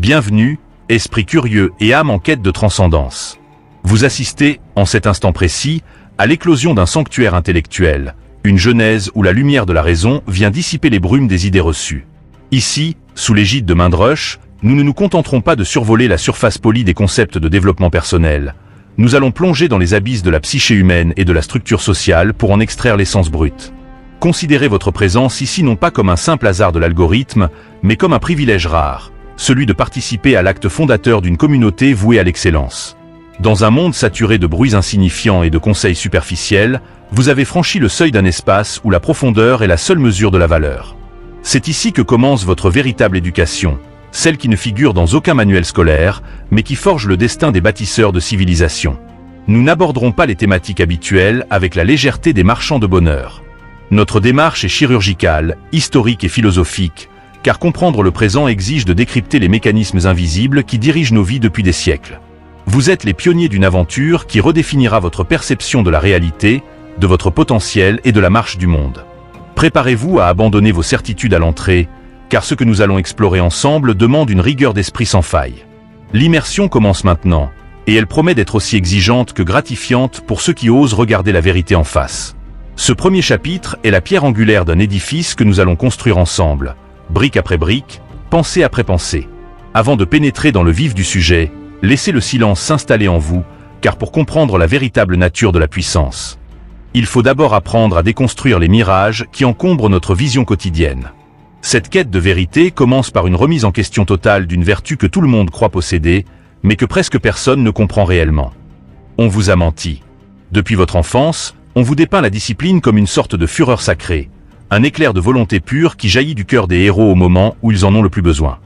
Bienvenue, esprit curieux et âme en quête de transcendance. Vous assistez, en cet instant précis, à l'éclosion d'un sanctuaire intellectuel, une genèse où la lumière de la raison vient dissiper les brumes des idées reçues. Ici, sous l'égide de Mindrush, nous ne nous contenterons pas de survoler la surface polie des concepts de développement personnel. Nous allons plonger dans les abysses de la psyché humaine et de la structure sociale pour en extraire l'essence brute. Considérez votre présence ici non pas comme un simple hasard de l'algorithme, mais comme un privilège rare, celui de participer à l'acte fondateur d'une communauté vouée à l'excellence. Dans un monde saturé de bruits insignifiants et de conseils superficiels, vous avez franchi le seuil d'un espace où la profondeur est la seule mesure de la valeur. C'est ici que commence votre véritable éducation, celle qui ne figure dans aucun manuel scolaire, mais qui forge le destin des bâtisseurs de civilisation. Nous n'aborderons pas les thématiques habituelles avec la légèreté des marchands de bonheur. Notre démarche est chirurgicale, historique et philosophique, car comprendre le présent exige de décrypter les mécanismes invisibles qui dirigent nos vies depuis des siècles. Vous êtes les pionniers d'une aventure qui redéfinira votre perception de la réalité, de votre potentiel et de la marche du monde. Préparez-vous à abandonner vos certitudes à l'entrée, car ce que nous allons explorer ensemble demande une rigueur d'esprit sans faille. L'immersion commence maintenant, et elle promet d'être aussi exigeante que gratifiante pour ceux qui osent regarder la vérité en face. Ce premier chapitre est la pierre angulaire d'un édifice que nous allons construire ensemble, brique après brique, pensée après pensée. Avant de pénétrer dans le vif du sujet, laissez le silence s'installer en vous, car pour comprendre la véritable nature de la puissance, il faut d'abord apprendre à déconstruire les mirages qui encombrent notre vision quotidienne. Cette quête de vérité commence par une remise en question totale d'une vertu que tout le monde croit posséder, mais que presque personne ne comprend réellement. On vous a menti. Depuis votre enfance, on vous dépeint la discipline comme une sorte de fureur sacrée, un éclair de volonté pure qui jaillit du cœur des héros au moment où ils en ont le plus besoin.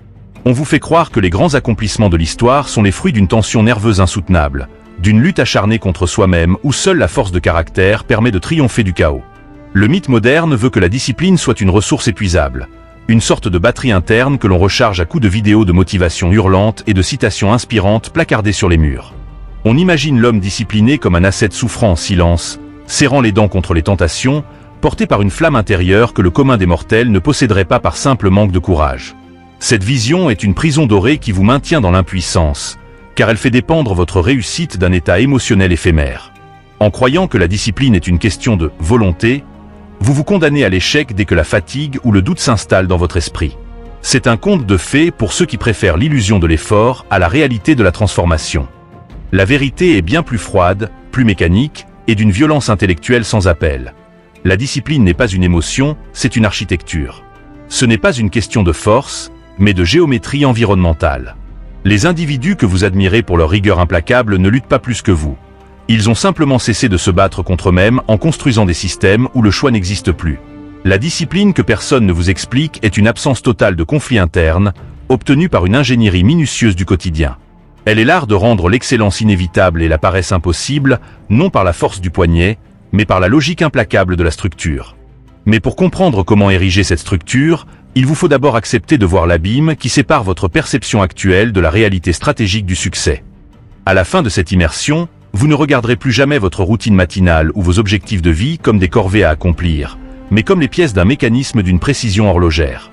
On vous fait croire que les grands accomplissements de l'histoire sont les fruits d'une tension nerveuse insoutenable, d'une lutte acharnée contre soi-même où seule la force de caractère permet de triompher du chaos. Le mythe moderne veut que la discipline soit une ressource épuisable, une sorte de batterie interne que l'on recharge à coups de vidéos de motivation hurlantes et de citations inspirantes placardées sur les murs. On imagine l'homme discipliné comme un ascète souffrant en silence, serrant les dents contre les tentations, porté par une flamme intérieure que le commun des mortels ne posséderait pas par simple manque de courage. Cette vision est une prison dorée qui vous maintient dans l'impuissance, car elle fait dépendre votre réussite d'un état émotionnel éphémère. En croyant que la discipline est une question de volonté, vous vous condamnez à l'échec dès que la fatigue ou le doute s'installe dans votre esprit. C'est un conte de fées pour ceux qui préfèrent l'illusion de l'effort à la réalité de la transformation. La vérité est bien plus froide, plus mécanique, et d'une violence intellectuelle sans appel. La discipline n'est pas une émotion, c'est une architecture. Ce n'est pas une question de force, mais de géométrie environnementale. Les individus que vous admirez pour leur rigueur implacable ne luttent pas plus que vous. Ils ont simplement cessé de se battre contre eux-mêmes en construisant des systèmes où le choix n'existe plus. La discipline que personne ne vous explique est une absence totale de conflit interne, obtenue par une ingénierie minutieuse du quotidien. Elle est l'art de rendre l'excellence inévitable et la paresse impossible, non par la force du poignet, mais par la logique implacable de la structure. Mais pour comprendre comment ériger cette structure, il vous faut d'abord accepter de voir l'abîme qui sépare votre perception actuelle de la réalité stratégique du succès. À la fin de cette immersion, vous ne regarderez plus jamais votre routine matinale ou vos objectifs de vie comme des corvées à accomplir, mais comme les pièces d'un mécanisme d'une précision horlogère.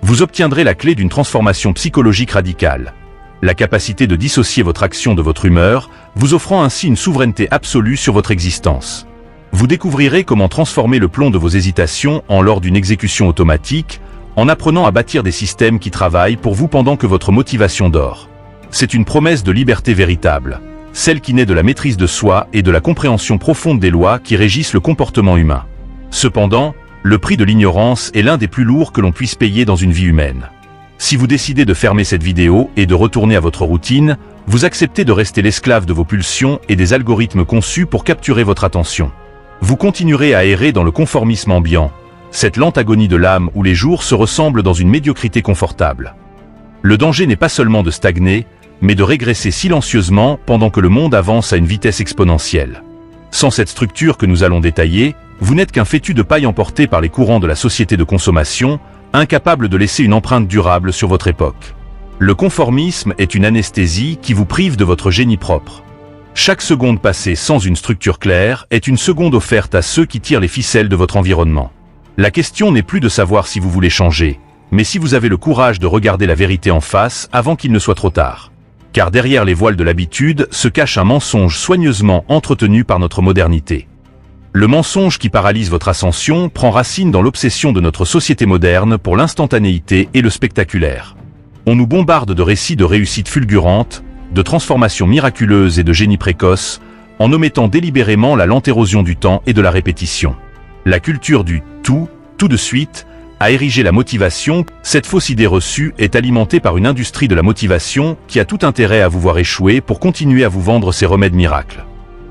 Vous obtiendrez la clé d'une transformation psychologique radicale, la capacité de dissocier votre action de votre humeur, vous offrant ainsi une souveraineté absolue sur votre existence. Vous découvrirez comment transformer le plomb de vos hésitations en lors d'une exécution automatique, en apprenant à bâtir des systèmes qui travaillent pour vous pendant que votre motivation dort. C'est une promesse de liberté véritable, celle qui naît de la maîtrise de soi et de la compréhension profonde des lois qui régissent le comportement humain. Cependant, le prix de l'ignorance est l'un des plus lourds que l'on puisse payer dans une vie humaine. Si vous décidez de fermer cette vidéo et de retourner à votre routine, vous acceptez de rester l'esclave de vos pulsions et des algorithmes conçus pour capturer votre attention. Vous continuerez à errer dans le conformisme ambiant, cette lente agonie de l'âme où les jours se ressemblent dans une médiocrité confortable. Le danger n'est pas seulement de stagner, mais de régresser silencieusement pendant que le monde avance à une vitesse exponentielle. Sans cette structure que nous allons détailler, vous n'êtes qu'un fétu de paille emporté par les courants de la société de consommation, incapable de laisser une empreinte durable sur votre époque. Le conformisme est une anesthésie qui vous prive de votre génie propre. Chaque seconde passée sans une structure claire est une seconde offerte à ceux qui tirent les ficelles de votre environnement. La question n'est plus de savoir si vous voulez changer, mais si vous avez le courage de regarder la vérité en face avant qu'il ne soit trop tard. Car derrière les voiles de l'habitude se cache un mensonge soigneusement entretenu par notre modernité. Le mensonge qui paralyse votre ascension prend racine dans l'obsession de notre société moderne pour l'instantanéité et le spectaculaire. On nous bombarde de récits de réussite fulgurante, de transformations miraculeuses et de génie précoce, en omettant délibérément la lente érosion du temps et de la répétition. La culture du « tout de suite » a érigé la motivation. Cette fausse idée reçue est alimentée par une industrie de la motivation qui a tout intérêt à vous voir échouer pour continuer à vous vendre ses remèdes miracles.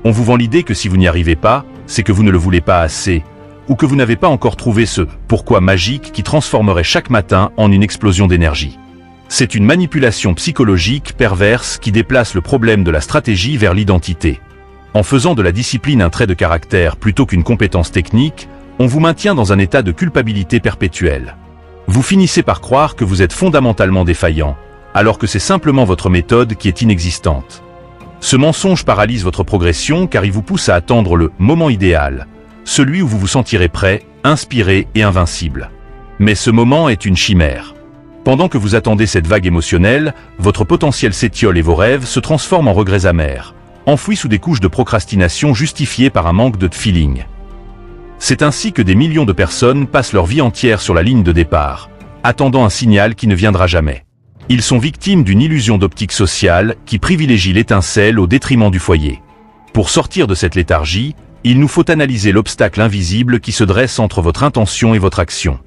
On vous vend l'idée que si vous n'y arrivez pas, c'est que vous ne le voulez pas assez, ou que vous n'avez pas encore trouvé ce « pourquoi » magique qui transformerait chaque matin en une explosion d'énergie. C'est une manipulation psychologique perverse qui déplace le problème de la stratégie vers l'identité. En faisant de la discipline un trait de caractère plutôt qu'une compétence technique, on vous maintient dans un état de culpabilité perpétuelle. Vous finissez par croire que vous êtes fondamentalement défaillant, alors que c'est simplement votre méthode qui est inexistante. Ce mensonge paralyse votre progression car il vous pousse à attendre le moment idéal, celui où vous vous sentirez prêt, inspiré et invincible. Mais ce moment est une chimère. Pendant que vous attendez cette vague émotionnelle, votre potentiel s'étiole et vos rêves se transforment en regrets amers, enfouis sous des couches de procrastination justifiées par un manque de feeling. C'est ainsi que des millions de personnes passent leur vie entière sur la ligne de départ, attendant un signal qui ne viendra jamais. Ils sont victimes d'une illusion d'optique sociale qui privilégie l'étincelle au détriment du foyer. Pour sortir de cette léthargie, il nous faut analyser l'obstacle invisible qui se dresse entre votre intention et votre action.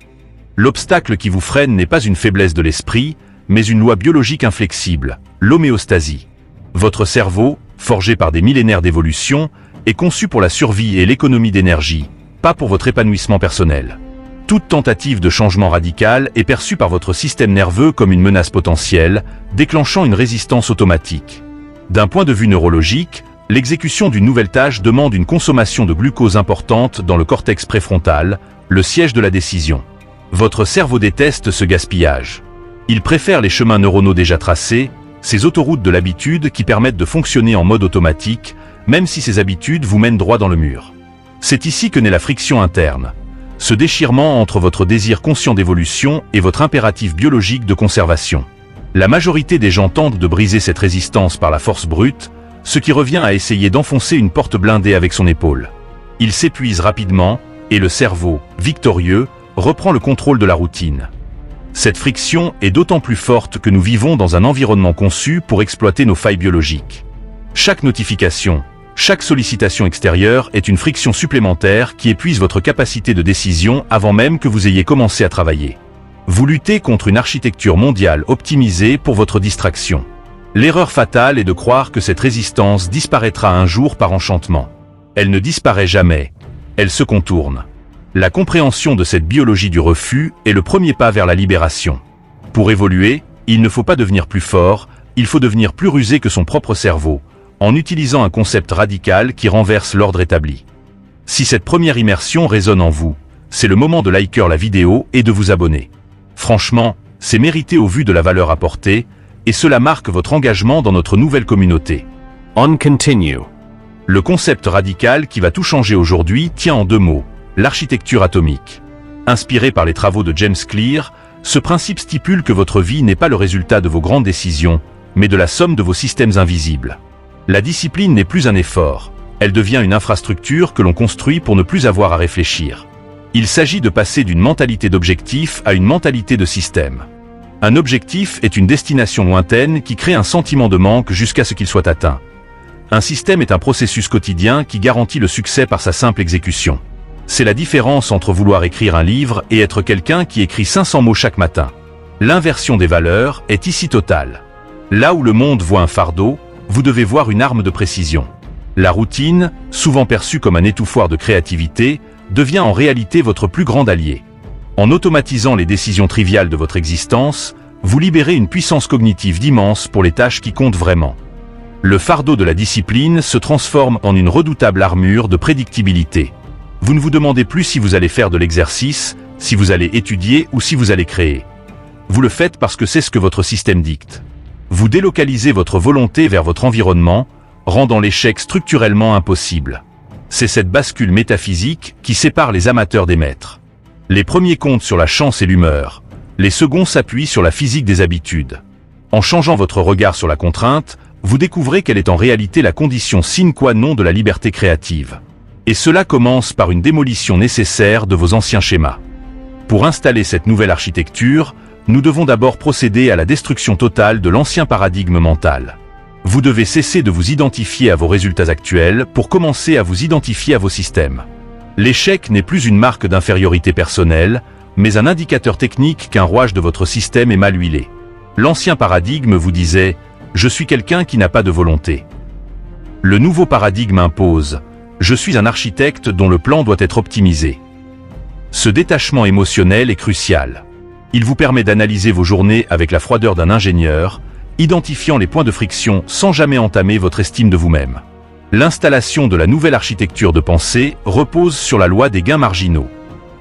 L'obstacle qui vous freine n'est pas une faiblesse de l'esprit, mais une loi biologique inflexible, l'homéostasie. Votre cerveau, forgé par des millénaires d'évolution, est conçu pour la survie et l'économie d'énergie, pas pour votre épanouissement personnel. Toute tentative de changement radical est perçue par votre système nerveux comme une menace potentielle, déclenchant une résistance automatique. D'un point de vue neurologique, l'exécution d'une nouvelle tâche demande une consommation de glucose importante dans le cortex préfrontal, le siège de la décision. Votre cerveau déteste ce gaspillage. Il préfère les chemins neuronaux déjà tracés, ces autoroutes de l'habitude qui permettent de fonctionner en mode automatique, même si ces habitudes vous mènent droit dans le mur. C'est ici que naît la friction interne, ce déchirement entre votre désir conscient d'évolution et votre impératif biologique de conservation. La majorité des gens tentent de briser cette résistance par la force brute, ce qui revient à essayer d'enfoncer une porte blindée avec son épaule. Il s'épuise rapidement, et le cerveau, victorieux, reprend le contrôle de la routine. Cette friction est d'autant plus forte que nous vivons dans un environnement conçu pour exploiter nos failles biologiques. Chaque notification, chaque sollicitation extérieure est une friction supplémentaire qui épuise votre capacité de décision avant même que vous ayez commencé à travailler. Vous luttez contre une architecture mondiale optimisée pour votre distraction. L'erreur fatale est de croire que cette résistance disparaîtra un jour par enchantement. Elle ne disparaît jamais, elle se contourne. La compréhension de cette biologie du refus est le premier pas vers la libération. Pour évoluer, il ne faut pas devenir plus fort, il faut devenir plus rusé que son propre cerveau, en utilisant un concept radical qui renverse l'ordre établi. Si cette première immersion résonne en vous, c'est le moment de liker la vidéo et de vous abonner. Franchement, c'est mérité au vu de la valeur apportée, et cela marque votre engagement dans notre nouvelle communauté. On continue. Le concept radical qui va tout changer aujourd'hui tient en deux mots, l'architecture atomique. Inspiré par les travaux de James Clear, ce principe stipule que votre vie n'est pas le résultat de vos grandes décisions, mais de la somme de vos systèmes invisibles. La discipline n'est plus un effort, elle devient une infrastructure que l'on construit pour ne plus avoir à réfléchir. Il s'agit de passer d'une mentalité d'objectif à une mentalité de système. Un objectif est une destination lointaine qui crée un sentiment de manque jusqu'à ce qu'il soit atteint. Un système est un processus quotidien qui garantit le succès par sa simple exécution. C'est la différence entre vouloir écrire un livre et être quelqu'un qui écrit 500 mots chaque matin. L'inversion des valeurs est ici totale. Là où le monde voit un fardeau, vous devez voir une arme de précision. La routine, souvent perçue comme un étouffoir de créativité, devient en réalité votre plus grand allié. En automatisant les décisions triviales de votre existence, vous libérez une puissance cognitive d'immense pour les tâches qui comptent vraiment. Le fardeau de la discipline se transforme en une redoutable armure de prédictibilité. Vous ne vous demandez plus si vous allez faire de l'exercice, si vous allez étudier ou si vous allez créer. Vous le faites parce que c'est ce que votre système dicte. Vous délocalisez votre volonté vers votre environnement, rendant l'échec structurellement impossible. C'est cette bascule métaphysique qui sépare les amateurs des maîtres. Les premiers comptent sur la chance et l'humeur, Les seconds s'appuient sur la physique des habitudes. En changeant votre regard sur la contrainte, vous découvrez qu'elle est en réalité la condition sine qua non de la liberté créative. Et cela commence par une démolition nécessaire de vos anciens schémas. Pour installer cette nouvelle architecture, nous devons d'abord procéder à la destruction totale de l'ancien paradigme mental. Vous devez cesser de vous identifier à vos résultats actuels pour commencer à vous identifier à vos systèmes. L'échec n'est plus une marque d'infériorité personnelle, mais un indicateur technique qu'un rouage de votre système est mal huilé. L'ancien paradigme vous disait « Je suis quelqu'un qui n'a pas de volonté ». Le nouveau paradigme impose « Je suis un architecte dont le plan doit être optimisé ». Ce détachement émotionnel est crucial. Il vous permet d'analyser vos journées avec la froideur d'un ingénieur, identifiant les points de friction sans jamais entamer votre estime de vous-même. L'installation de la nouvelle architecture de pensée repose sur la loi des gains marginaux.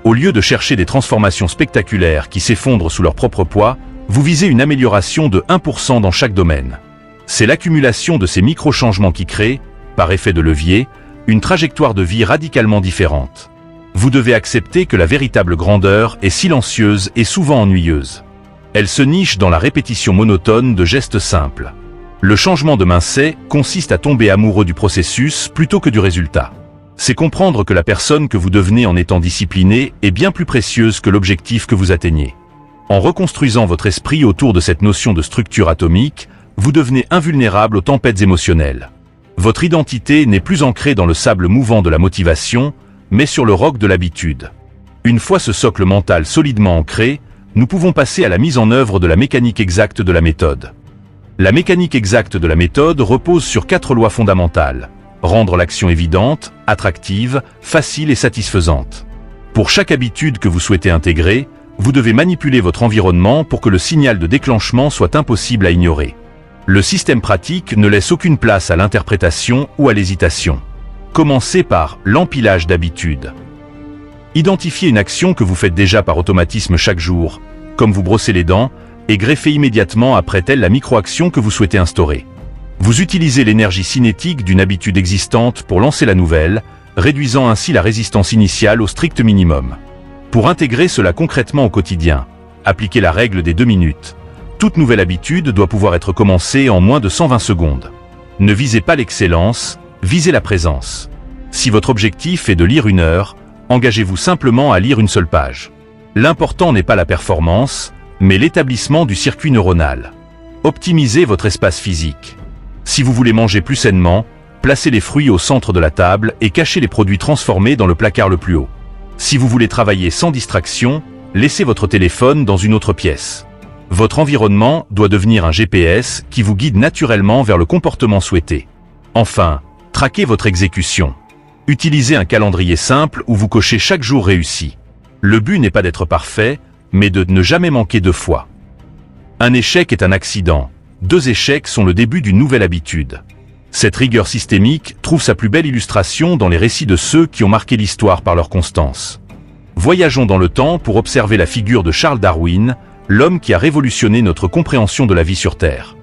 Au lieu de chercher des transformations spectaculaires qui s'effondrent sous leur propre poids, vous visez une amélioration de 1% dans chaque domaine. C'est l'accumulation de ces micro-changements qui crée, par effet de levier, une trajectoire de vie radicalement différente. Vous devez accepter que la véritable grandeur est silencieuse et souvent ennuyeuse. Elle se niche dans la répétition monotone de gestes simples. Le changement de mindset consiste à tomber amoureux du processus plutôt que du résultat. C'est comprendre que la personne que vous devenez en étant discipliné est bien plus précieuse que l'objectif que vous atteignez. En reconstruisant votre esprit autour de cette notion de structure atomique, vous devenez invulnérable aux tempêtes émotionnelles. Votre identité n'est plus ancrée dans le sable mouvant de la motivation, mais sur le roc de l'habitude. Une fois ce socle mental solidement ancré, nous pouvons passer à la mise en œuvre de la mécanique exacte de la méthode. La mécanique exacte de la méthode repose sur 4 lois fondamentales. Rendre l'action évidente, attractive, facile et satisfaisante. Pour chaque habitude que vous souhaitez intégrer, vous devez manipuler votre environnement pour que le signal de déclenchement soit impossible à ignorer. Le système pratique ne laisse aucune place à l'interprétation ou à l'hésitation. Commencez par l'empilage d'habitudes. Identifiez une action que vous faites déjà par automatisme chaque jour, comme vous brosser les dents, et greffez immédiatement après elle la micro-action que vous souhaitez instaurer. Vous utilisez l'énergie cinétique d'une habitude existante pour lancer la nouvelle, réduisant ainsi la résistance initiale au strict minimum. Pour intégrer cela concrètement au quotidien, appliquez la règle des 2 minutes. Toute nouvelle habitude doit pouvoir être commencée en moins de 120 secondes. Ne visez pas l'excellence, visez la présence. Si votre objectif est de lire 1 heure, engagez-vous simplement à lire une seule page. L'important n'est pas la performance, mais l'établissement du circuit neuronal. Optimisez votre espace physique. Si vous voulez manger plus sainement, placez les fruits au centre de la table et cachez les produits transformés dans le placard le plus haut. Si vous voulez travailler sans distraction, laissez votre téléphone dans une autre pièce. Votre environnement doit devenir un GPS qui vous guide naturellement vers le comportement souhaité. Enfin, traquez votre exécution. Utilisez un calendrier simple où vous cochez chaque jour réussi. Le but n'est pas d'être parfait, mais de ne jamais manquer 2 fois. Un échec est un accident. 2 échecs sont le début d'une nouvelle habitude. Cette rigueur systémique trouve sa plus belle illustration dans les récits de ceux qui ont marqué l'histoire par leur constance. Voyageons dans le temps pour observer la figure de Charles Darwin, l'homme qui a révolutionné notre compréhension de la vie sur Terre.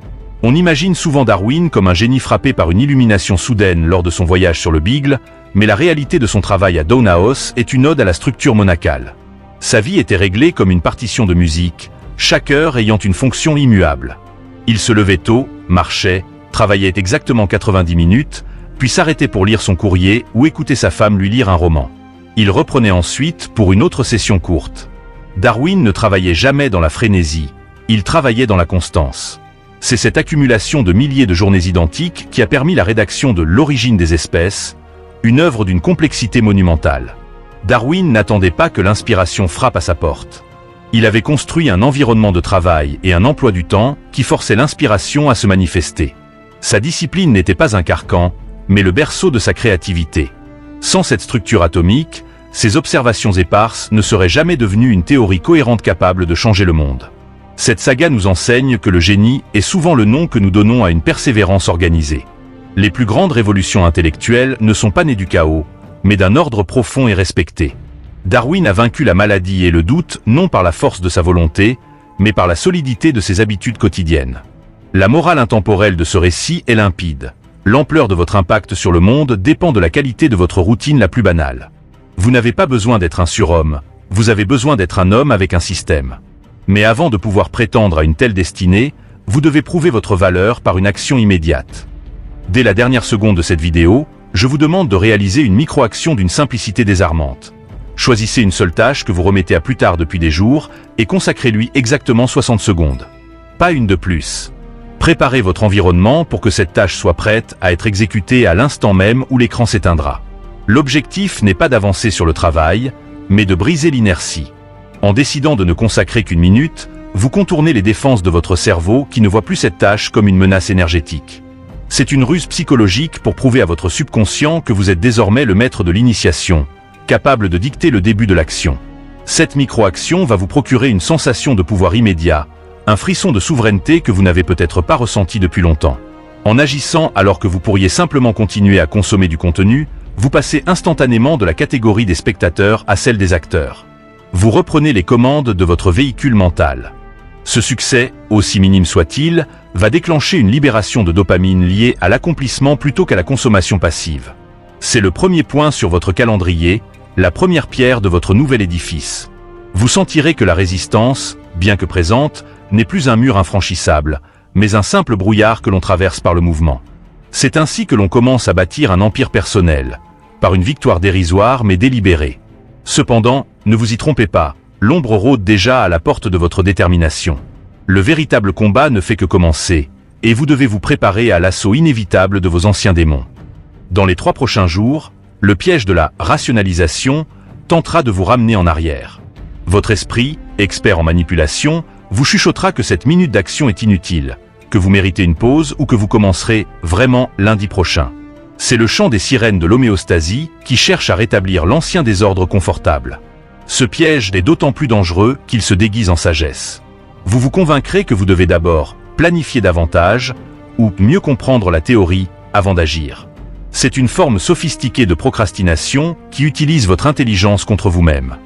On imagine souvent Darwin comme un génie frappé par une illumination soudaine lors de son voyage sur le Beagle, mais la réalité de son travail à Downe House est une ode à la structure monacale. Sa vie était réglée comme une partition de musique, chaque heure ayant une fonction immuable. Il se levait tôt, marchait, travaillait exactement 90 minutes, puis s'arrêtait pour lire son courrier ou écouter sa femme lui lire un roman. Il reprenait ensuite pour une autre session courte. Darwin ne travaillait jamais dans la frénésie, il travaillait dans la constance. C'est cette accumulation de milliers de journées identiques qui a permis la rédaction de L'origine des espèces, une œuvre d'une complexité monumentale. Darwin n'attendait pas que l'inspiration frappe à sa porte. Il avait construit un environnement de travail et un emploi du temps qui forçait l'inspiration à se manifester. Sa discipline n'était pas un carcan, mais le berceau de sa créativité. Sans cette structure atomique, ses observations éparses ne seraient jamais devenues une théorie cohérente capable de changer le monde. Cette saga nous enseigne que le génie est souvent le nom que nous donnons à une persévérance organisée. Les plus grandes révolutions intellectuelles ne sont pas nées du chaos, mais d'un ordre profond et respecté. Darwin a vaincu la maladie et le doute non par la force de sa volonté, mais par la solidité de ses habitudes quotidiennes. La morale intemporelle de ce récit est limpide. L'ampleur de votre impact sur le monde dépend de la qualité de votre routine la plus banale. Vous n'avez pas besoin d'être un surhomme, vous avez besoin d'être un homme avec un système. Mais avant de pouvoir prétendre à une telle destinée, vous devez prouver votre valeur par une action immédiate. Dès la dernière seconde de cette vidéo, je vous demande de réaliser une micro-action d'une simplicité désarmante. Choisissez une seule tâche que vous remettez à plus tard depuis des jours et consacrez-lui exactement 60 secondes. Pas une de plus. Préparez votre environnement pour que cette tâche soit prête à être exécutée à l'instant même où l'écran s'éteindra. L'objectif n'est pas d'avancer sur le travail, mais de briser l'inertie. En décidant de ne consacrer qu'une minute, vous contournez les défenses de votre cerveau qui ne voit plus cette tâche comme une menace énergétique. C'est une ruse psychologique pour prouver à votre subconscient que vous êtes désormais le maître de l'initiation, capable de dicter le début de l'action. Cette micro-action va vous procurer une sensation de pouvoir immédiat, un frisson de souveraineté que vous n'avez peut-être pas ressenti depuis longtemps. En agissant alors que vous pourriez simplement continuer à consommer du contenu, vous passez instantanément de la catégorie des spectateurs à celle des acteurs. Vous reprenez les commandes de votre véhicule mental. Ce succès, aussi minime soit-il, va déclencher une libération de dopamine liée à l'accomplissement plutôt qu'à la consommation passive. C'est le premier point sur votre calendrier, la première pierre de votre nouvel édifice. Vous sentirez que la résistance, bien que présente, n'est plus un mur infranchissable, mais un simple brouillard que l'on traverse par le mouvement. C'est ainsi que l'on commence à bâtir un empire personnel, par une victoire dérisoire mais délibérée. Cependant, ne vous y trompez pas, l'ombre rôde déjà à la porte de votre détermination. Le véritable combat ne fait que commencer, et vous devez vous préparer à l'assaut inévitable de vos anciens démons. Dans les 3 prochains jours, le piège de la rationalisation tentera de vous ramener en arrière. Votre esprit, expert en manipulation, vous chuchotera que cette minute d'action est inutile, que vous méritez une pause ou que vous commencerez vraiment lundi prochain. C'est le chant des sirènes de l'homéostasie qui cherche à rétablir l'ancien désordre confortable. Ce piège est d'autant plus dangereux qu'il se déguise en sagesse. Vous vous convaincrez que vous devez d'abord planifier davantage ou mieux comprendre la théorie avant d'agir. C'est une forme sophistiquée de procrastination qui utilise votre intelligence contre vous-même.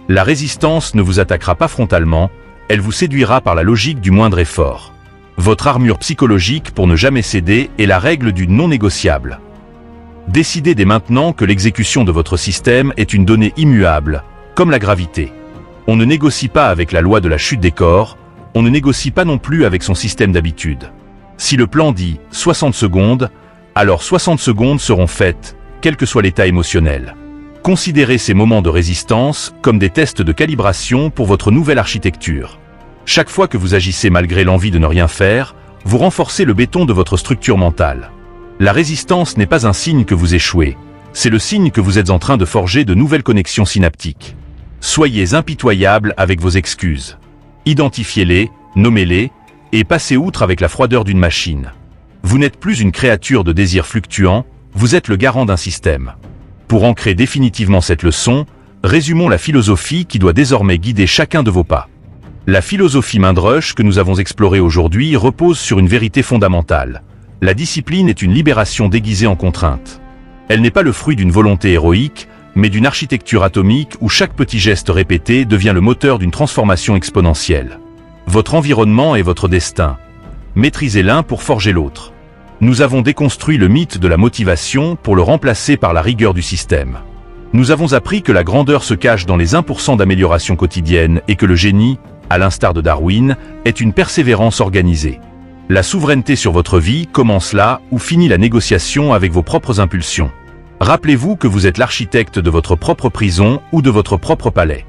La résistance ne vous attaquera pas frontalement, elle vous séduira par la logique du moindre effort. Votre armure psychologique pour ne jamais céder est la règle du non négociable. Décidez dès maintenant que l'exécution de votre système est une donnée immuable, comme la gravité. On ne négocie pas avec la loi de la chute des corps, on ne négocie pas non plus avec son système d'habitude. Si le plan dit 60 secondes, alors 60 secondes seront faites, quel que soit l'état émotionnel. Considérez ces moments de résistance comme des tests de calibration pour votre nouvelle architecture. Chaque fois que vous agissez malgré l'envie de ne rien faire, vous renforcez le béton de votre structure mentale. La résistance n'est pas un signe que vous échouez, c'est le signe que vous êtes en train de forger de nouvelles connexions synaptiques. Soyez impitoyable avec vos excuses. Identifiez-les, nommez-les, et passez outre avec la froideur d'une machine. Vous n'êtes plus une créature de désir fluctuant, vous êtes le garant d'un système. Pour ancrer définitivement cette leçon, résumons la philosophie qui doit désormais guider chacun de vos pas. La philosophie Mindrush que nous avons explorée aujourd'hui repose sur une vérité fondamentale. La discipline est une libération déguisée en contrainte. Elle n'est pas le fruit d'une volonté héroïque, mais d'une architecture atomique où chaque petit geste répété devient le moteur d'une transformation exponentielle. Votre environnement est votre destin. Maîtrisez l'un pour forger l'autre. Nous avons déconstruit le mythe de la motivation pour le remplacer par la rigueur du système. Nous avons appris que la grandeur se cache dans les 1% d'amélioration quotidienne et que le génie, à l'instar de Darwin, est une persévérance organisée. La souveraineté sur votre vie commence là où finit la négociation avec vos propres impulsions. Rappelez-vous que vous êtes l'architecte de votre propre prison ou de votre propre palais.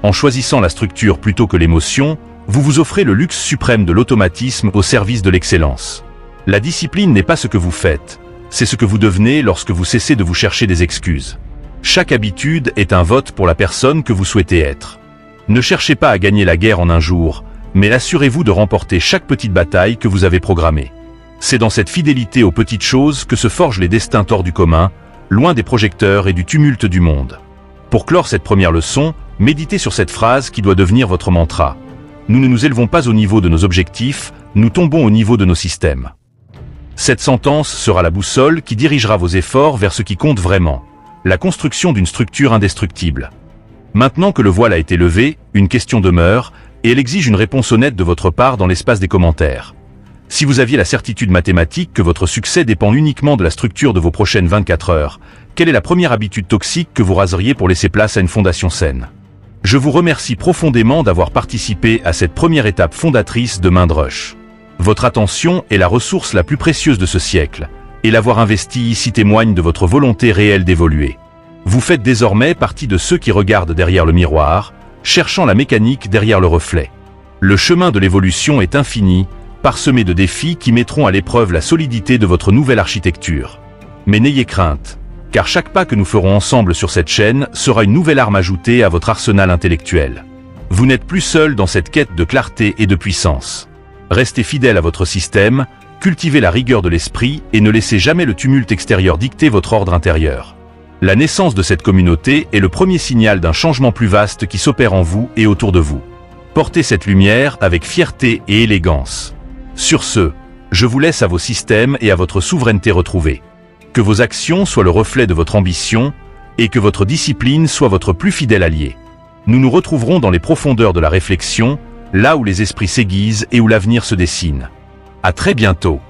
En choisissant la structure plutôt que l'émotion, vous vous offrez le luxe suprême de l'automatisme au service de l'excellence. La discipline n'est pas ce que vous faites, c'est ce que vous devenez lorsque vous cessez de vous chercher des excuses. Chaque habitude est un vote pour la personne que vous souhaitez être. Ne cherchez pas à gagner la guerre en un jour, mais assurez-vous de remporter chaque petite bataille que vous avez programmée. C'est dans cette fidélité aux petites choses que se forgent les destins hors du commun, loin des projecteurs et du tumulte du monde. Pour clore cette première leçon, méditez sur cette phrase qui doit devenir votre mantra. Nous ne nous élevons pas au niveau de nos objectifs, nous tombons au niveau de nos systèmes. Cette sentence sera la boussole qui dirigera vos efforts vers ce qui compte vraiment, la construction d'une structure indestructible. Maintenant que le voile a été levé, une question demeure, et elle exige une réponse honnête de votre part dans l'espace des commentaires. Si vous aviez la certitude mathématique que votre succès dépend uniquement de la structure de vos prochaines 24 heures, quelle est la première habitude toxique que vous raseriez pour laisser place à une fondation saine ? Je vous remercie profondément d'avoir participé à cette première étape fondatrice de Mindrush. Votre attention est la ressource la plus précieuse de ce siècle, et l'avoir investie ici témoigne de votre volonté réelle d'évoluer. Vous faites désormais partie de ceux qui regardent derrière le miroir, cherchant la mécanique derrière le reflet. Le chemin de l'évolution est infini, parsemé de défis qui mettront à l'épreuve la solidité de votre nouvelle architecture. Mais n'ayez crainte, car chaque pas que nous ferons ensemble sur cette chaîne sera une nouvelle arme ajoutée à votre arsenal intellectuel. Vous n'êtes plus seul dans cette quête de clarté et de puissance. Restez fidèle à votre système, cultivez la rigueur de l'esprit et ne laissez jamais le tumulte extérieur dicter votre ordre intérieur. La naissance de cette communauté est le premier signal d'un changement plus vaste qui s'opère en vous et autour de vous. Portez cette lumière avec fierté et élégance. Sur ce, je vous laisse à vos systèmes et à votre souveraineté retrouvée. Que vos actions soient le reflet de votre ambition et que votre discipline soit votre plus fidèle allié. Nous nous retrouverons dans les profondeurs de la réflexion, là où les esprits s'aiguisent et où l'avenir se dessine. À très bientôt.